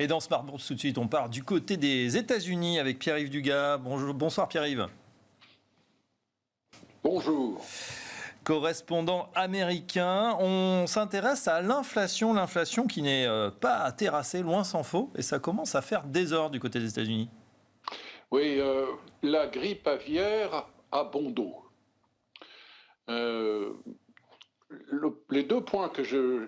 Et dans Smart Bourse, tout de suite, on part du côté des États-Unis avec Pierre-Yves Dugas. Bonsoir Pierre-Yves. Bonjour. Correspondant américain, on s'intéresse à l'inflation qui n'est pas terrassée, loin s'en faut, et ça commence à faire désordre du côté des États-Unis. Oui, la grippe aviaire a bon dos. Les deux points que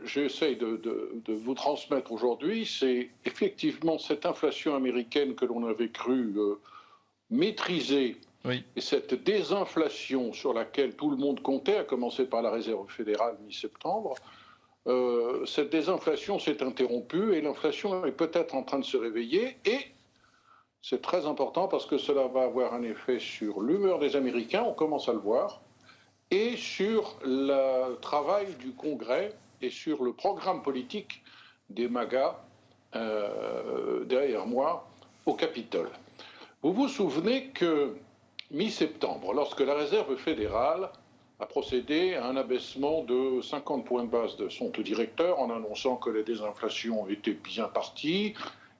j'essaye de vous transmettre aujourd'hui, c'est effectivement cette inflation américaine que l'on avait cru maîtriser, oui. Et cette désinflation sur laquelle tout le monde comptait, à commencer par la Réserve fédérale mi-septembre, cette désinflation s'est interrompue et l'inflation est peut-être en train de se réveiller, et c'est très important parce que cela va avoir un effet sur l'humeur des Américains, on commence à le voir, et sur le travail du Congrès et sur le programme politique des MAGA, derrière moi, au Capitole. Vous vous souvenez que mi-septembre, lorsque la Réserve fédérale a procédé à un abaissement de 50 points de base de son taux directeur en annonçant que la désinflation était bien partie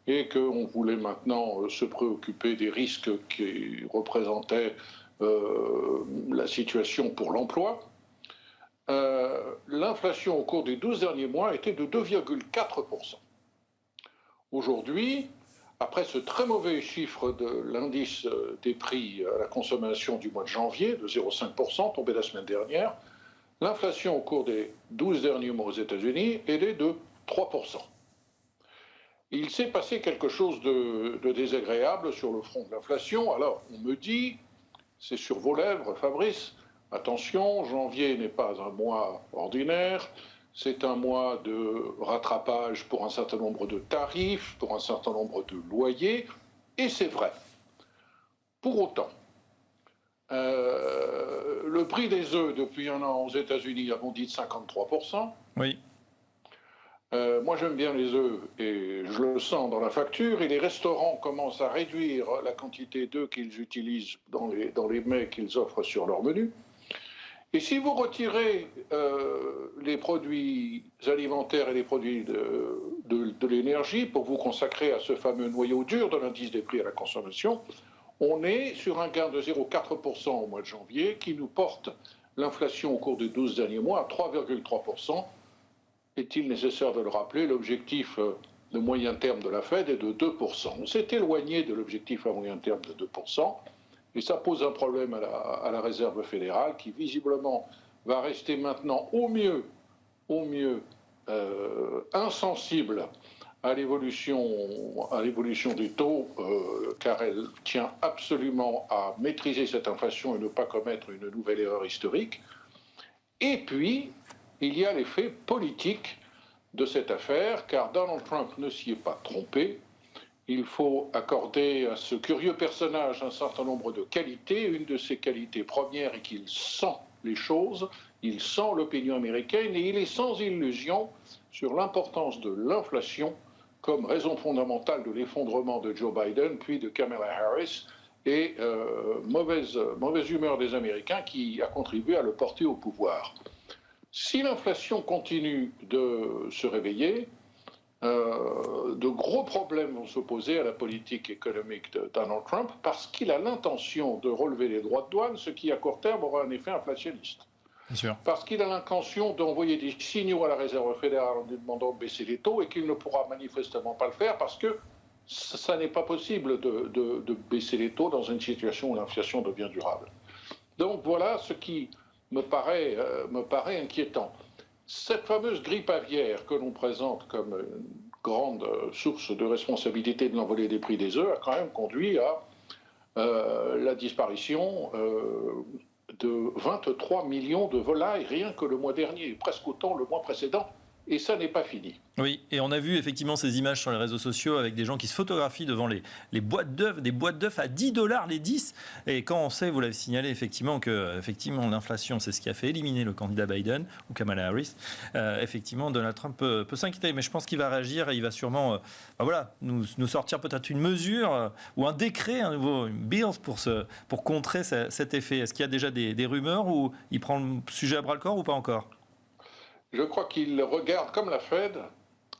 et qu'on voulait maintenant se préoccuper des risques qui représentaient la situation pour l'emploi, l'inflation au cours des 12 derniers mois était de 2,4%. Aujourd'hui, après ce très mauvais chiffre de l'indice des prix à la consommation du mois de janvier, de 0,5%, tombé la semaine dernière, l'inflation au cours des 12 derniers mois aux États-Unis est de 3%. Il s'est passé quelque chose de désagréable sur le front de l'inflation. Alors, on me dit, c'est sur vos lèvres, Fabrice, attention, janvier n'est pas un mois ordinaire, c'est un mois de rattrapage pour un certain nombre de tarifs, pour un certain nombre de loyers, et c'est vrai. Pour autant, le prix des œufs depuis un an aux États-Unis a bondi de 53%. Oui. Moi j'aime bien les œufs et je le sens dans la facture, et les restaurants commencent à réduire la quantité d'œufs qu'ils utilisent dans les mets qu'ils offrent sur leur menu. Et si vous retirez les produits alimentaires et les produits de l'énergie pour vous consacrer à ce fameux noyau dur de l'indice des prix à la consommation, on est sur un gain de 0,4% au mois de janvier qui nous porte l'inflation au cours des 12 derniers mois à 3,3%. Est-il nécessaire de le rappeler, l'objectif de moyen terme de la Fed est de 2%. On s'est éloigné de l'objectif à moyen terme de 2%. Et ça pose un problème à la Réserve fédérale qui visiblement va rester maintenant au mieux insensible à l'évolution des taux, car elle tient absolument à maîtriser cette inflation et ne pas commettre une nouvelle erreur historique. Et puis, il y a l'effet politique de cette affaire, car Donald Trump ne s'y est pas trompé. Il faut accorder à ce curieux personnage un certain nombre de qualités. Une de ses qualités premières est qu'il sent les choses, il sent l'opinion américaine et il est sans illusion sur l'importance de l'inflation comme raison fondamentale de l'effondrement de Joe Biden puis de Kamala Harris et mauvaise humeur des Américains qui a contribué à le porter au pouvoir. Si l'inflation continue de se réveiller, de gros problèmes vont s'opposer à la politique économique de Donald Trump parce qu'il a l'intention de relever les droits de douane, ce qui à court terme aura un effet inflationniste. Bien sûr. Parce qu'il a l'intention d'envoyer des signaux à la Réserve fédérale en lui demandant de baisser les taux et qu'il ne pourra manifestement pas le faire parce que ça n'est pas possible de baisser les taux dans une situation où l'inflation devient durable. Donc voilà ce qui me paraît inquiétant. Cette fameuse grippe aviaire que l'on présente comme une grande source de responsabilité de l'envolée des prix des œufs a quand même conduit à la disparition de 23 millions de volailles rien que le mois dernier, presque autant le mois précédent. Et ça n'est pas fini. Oui, et on a vu effectivement ces images sur les réseaux sociaux avec des gens qui se photographient devant les boîtes d'œufs, des boîtes d'œufs à $10 les 10. Et quand on sait, vous l'avez signalé effectivement, que effectivement, l'inflation, c'est ce qui a fait éliminer le candidat Biden ou Kamala Harris, effectivement, Donald Trump peut s'inquiéter. Mais je pense qu'il va réagir et il va sûrement nous sortir peut-être une mesure ou un décret, un nouveau bill pour contrer cet effet. Est-ce qu'il y a déjà des rumeurs ou il prend le sujet à bras-le-corps ou pas encore ? Je crois qu'il regarde, comme la Fed,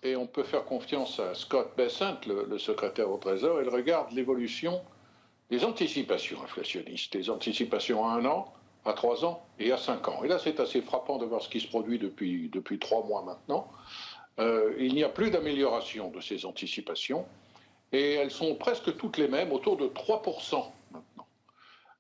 et on peut faire confiance à Scott Bessent, le secrétaire au Trésor. Il regarde l'évolution des anticipations inflationnistes, des anticipations à 1 an, à 3 ans et à 5 ans. Et là, c'est assez frappant de voir ce qui se produit depuis 3 mois maintenant. Il n'y a plus d'amélioration de ces anticipations, et elles sont presque toutes les mêmes, autour de 3% maintenant.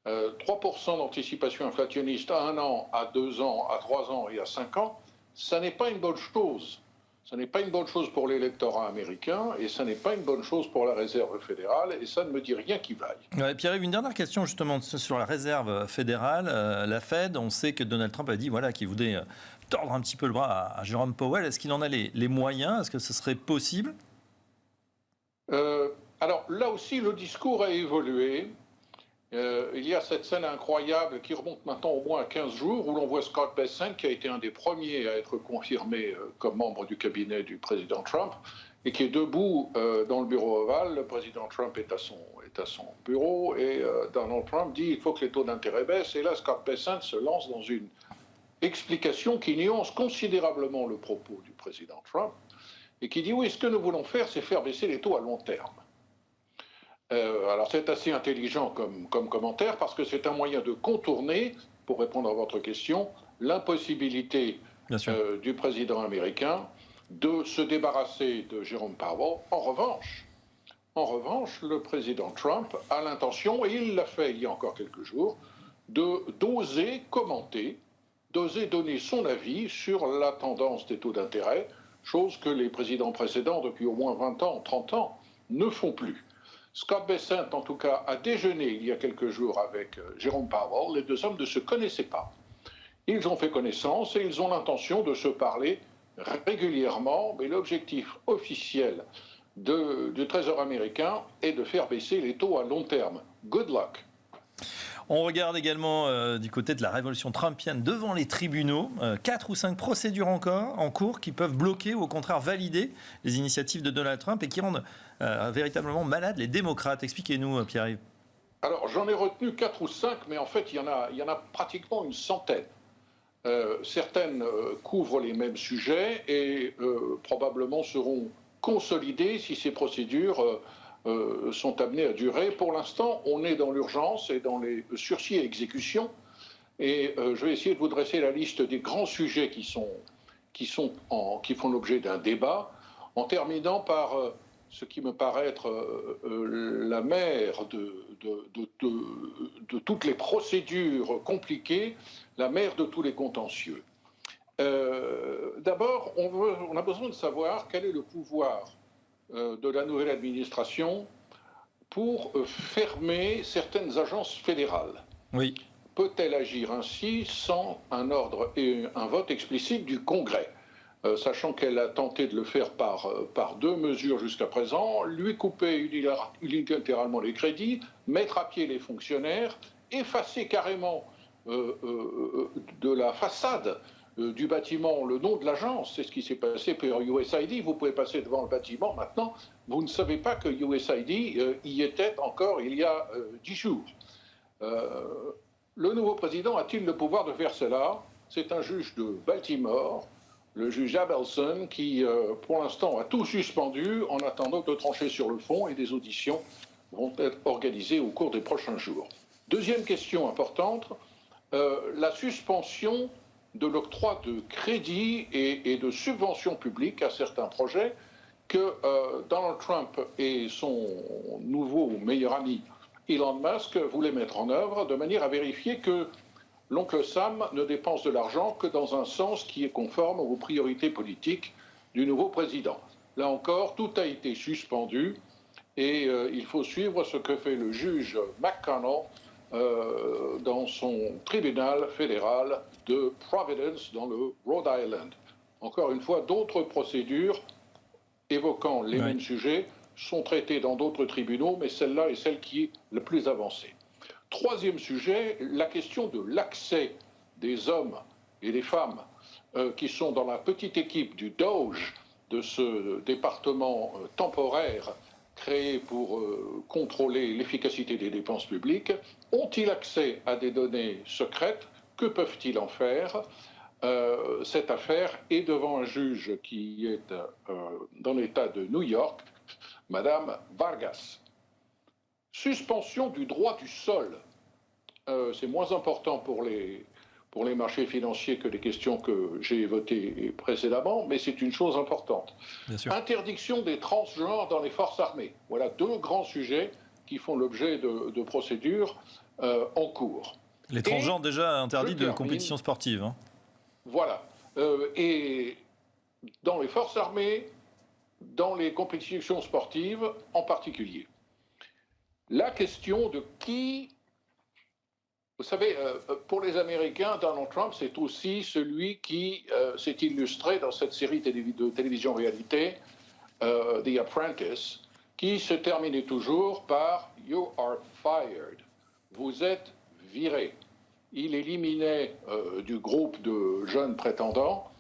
3% d'anticipation inflationniste à 1 an, à 2 ans, à 3 ans et à 5 ans, ça n'est pas une bonne chose. Ça n'est pas une bonne chose pour l'électorat américain, et ça n'est pas une bonne chose pour la Réserve fédérale, et ça ne me dit rien qui vaille. Ouais, Pierre-Yves, une dernière question justement sur la Réserve fédérale, la Fed. On sait que Donald Trump a dit qu'il voulait tordre un petit peu le bras à Jérôme Powell. Est-ce qu'il en a les moyens? Est-ce que ce serait possible? Alors là aussi, le discours a évolué. Il y a cette scène incroyable qui remonte maintenant au moins à 15 jours, où l'on voit Scott Bessent, qui a été un des premiers à être confirmé comme membre du cabinet du président Trump, et qui est debout dans le bureau ovale. Le président Trump est à son bureau, et Donald Trump dit il faut que les taux d'intérêt baissent. Et là, Scott Bessent se lance dans une explication qui nuance considérablement le propos du président Trump, et qui dit oui, ce que nous voulons faire, c'est faire baisser les taux à long terme. Alors c'est assez intelligent comme commentaire, parce que c'est un moyen de contourner, pour répondre à votre question, l'impossibilité du président américain de se débarrasser de Jérôme Powell. En revanche, le président Trump a l'intention, et il l'a fait il y a encore quelques jours, d'oser commenter, d'oser donner son avis sur la tendance des taux d'intérêt, chose que les présidents précédents, depuis au moins 20 ans, 30 ans, ne font plus. Scott Bessent, en tout cas, a déjeuné il y a quelques jours avec Jérôme Powell. Les deux hommes ne se connaissaient pas. Ils ont fait connaissance et ils ont l'intention de se parler régulièrement, mais l'objectif officiel du Trésor américain est de faire baisser les taux à long terme. Good luck. On regarde également du côté de la révolution trumpienne devant les tribunaux. 4 ou 5 procédures encore en cours qui peuvent bloquer ou au contraire valider les initiatives de Donald Trump et qui rendent véritablement malades les démocrates. Expliquez-nous, Pierre-Yves. Alors, j'en ai retenu 4 ou 5, mais en fait, il y en a pratiquement une centaine. Certaines couvrent les mêmes sujets et probablement seront consolidées si ces procédures sont amenés à durer. Pour l'instant, on est dans l'urgence et dans les sursis et exécutions. Et je vais essayer de vous dresser la liste des grands sujets qui font l'objet d'un débat, en terminant par ce qui me paraît être la mère de toutes les procédures compliquées, la mère de tous les contentieux. D'abord, on a besoin de savoir quel est le pouvoir de la nouvelle administration pour fermer certaines agences fédérales. Oui. Peut-elle agir ainsi sans un ordre et un vote explicite du Congrès, sachant qu'elle a tenté de le faire par 2 mesures jusqu'à présent, lui couper unilatéralement les crédits, mettre à pied les fonctionnaires, effacer carrément de la façade du bâtiment le nom de l'agence. C'est ce qui s'est passé pour USAID. Vous pouvez passer devant le bâtiment maintenant, vous ne savez pas que USAID y était encore il y a 10 jours. Le nouveau président a-t-il le pouvoir de faire cela? C'est un juge de Baltimore, le juge Abelson, qui pour l'instant a tout suspendu en attendant de trancher sur le fond, et des auditions vont être organisées au cours des prochains jours. Deuxième question importante, la suspension de l'octroi de crédits et de subventions publiques à certains projets que Donald Trump et son nouveau meilleur ami Elon Musk voulaient mettre en œuvre, de manière à vérifier que l'oncle Sam ne dépense de l'argent que dans un sens qui est conforme aux priorités politiques du nouveau président. Là encore, tout a été suspendu, et il faut suivre ce que fait le juge McConnell dans son tribunal fédéral de Providence, dans le Rhode Island. Encore une fois, d'autres procédures évoquant les mêmes sujets sont traitées dans d'autres tribunaux, mais celle-là est celle qui est la plus avancée. Troisième sujet, la question de l'accès des hommes et des femmes qui sont dans la petite équipe du DOGE, de ce département temporaire créé pour contrôler l'efficacité des dépenses publiques. Ont-ils accès à des données secrètes? Que peuvent-ils en faire? cette affaire est devant un juge qui est dans l'État de New York, Madame Vargas. Suspension du droit du sol. C'est moins important pour les marchés financiers que les questions que j'ai évoquées précédemment, mais c'est une chose importante. Interdiction des transgenres dans les forces armées. Voilà 2 grands sujets qui font l'objet de procédures en cours. Les transgenres déjà interdits de compétition sportive. Hein. Voilà. Et dans les forces armées, dans les compétitions sportives en particulier. La question de qui... Vous savez, pour les Américains, Donald Trump, c'est aussi celui qui s'est illustré dans cette série de télévision réalité, The Apprentice, qui se terminait toujours par « You are fired ». Vous êtes viré. Il éliminait du groupe de jeunes prétendants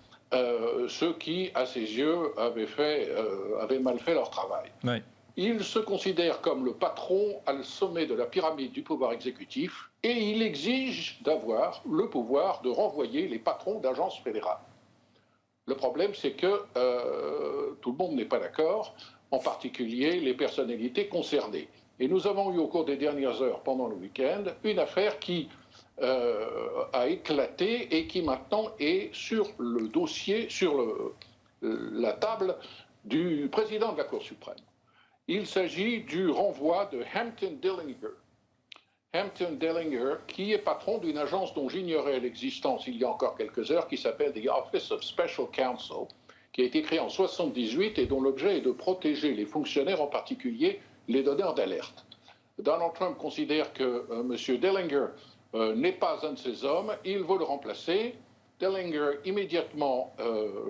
ceux qui, à ses yeux, avaient mal fait leur travail. Oui. Il se considère comme le patron à le sommet de la pyramide du pouvoir exécutif et il exige d'avoir le pouvoir de renvoyer les patrons d'agences fédérales. Le problème, c'est que tout le monde n'est pas d'accord, en particulier les personnalités concernées. Et nous avons eu au cours des dernières heures, pendant le week-end, une affaire qui a éclaté et qui maintenant est sur le dossier, sur la table du président de la Cour suprême. Il s'agit du renvoi de Hampton Dellinger. Hampton Dellinger, qui est patron d'une agence dont j'ignorais l'existence il y a encore quelques heures, qui s'appelle The Office of Special Counsel, qui a été créée en 1978 et dont l'objet est de protéger les fonctionnaires, en particulier les donneurs d'alerte. Donald Trump considère que M. Dellinger n'est pas un de ces hommes, il veut le remplacer. Dellinger immédiatement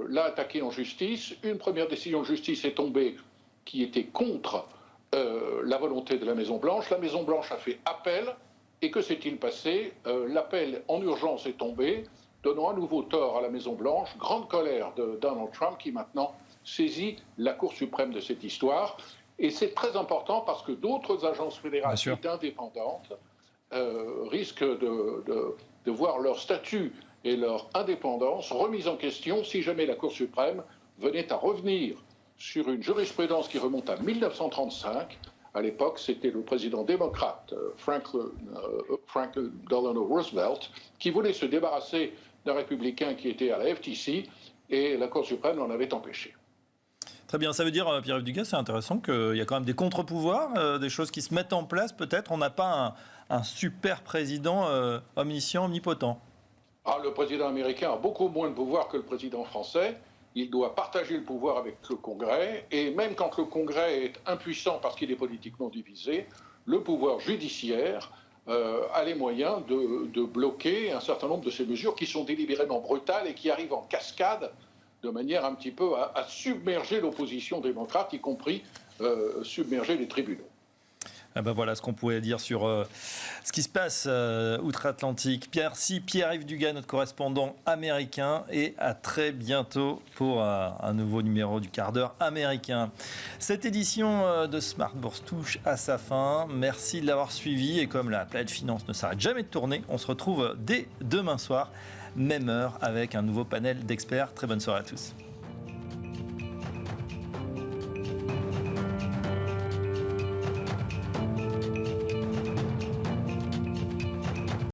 l'a attaqué en justice. Une première décision de justice est tombée qui était contre la volonté de la Maison-Blanche. La Maison-Blanche a fait appel. Et que s'est-il passé? L'appel en urgence est tombé, donnant à nouveau tort à la Maison-Blanche. Grande colère de Donald Trump qui maintenant saisit la Cour suprême de cette histoire. Et c'est très important parce que d'autres agences fédérales indépendantes risquent de voir leur statut et leur indépendance remis en question si jamais la Cour suprême venait à revenir sur une jurisprudence qui remonte à 1935. À l'époque, c'était le président démocrate Franklin Delano Roosevelt qui voulait se débarrasser d'un républicain qui était à la FTC et la Cour suprême l'en avait empêché. Très bien, ça veut dire, Pierre-Yves Dugas, c'est intéressant qu'il y a quand même des contre-pouvoirs, des choses qui se mettent en place peut-être. On n'a pas un super président omniscient, omnipotent. Le président américain a beaucoup moins de pouvoir que le président français. Il doit partager le pouvoir avec le Congrès. Et même quand le Congrès est impuissant parce qu'il est politiquement divisé, le pouvoir judiciaire a les moyens de bloquer un certain nombre de ces mesures qui sont délibérément brutales et qui arrivent en cascade de manière un petit peu à submerger l'opposition démocrate, y compris submerger les tribunaux. Voilà ce qu'on pouvait dire sur ce qui se passe outre-Atlantique. Merci Pierre-Yves Dugas, notre correspondant américain, et à très bientôt pour un nouveau numéro du quart d'heure américain. Cette édition de Smart Bourse touche à sa fin. Merci de l'avoir suivi et comme la planète finance ne s'arrête jamais de tourner, on se retrouve dès demain soir, même heure, avec un nouveau panel d'experts. Très bonne soirée à tous.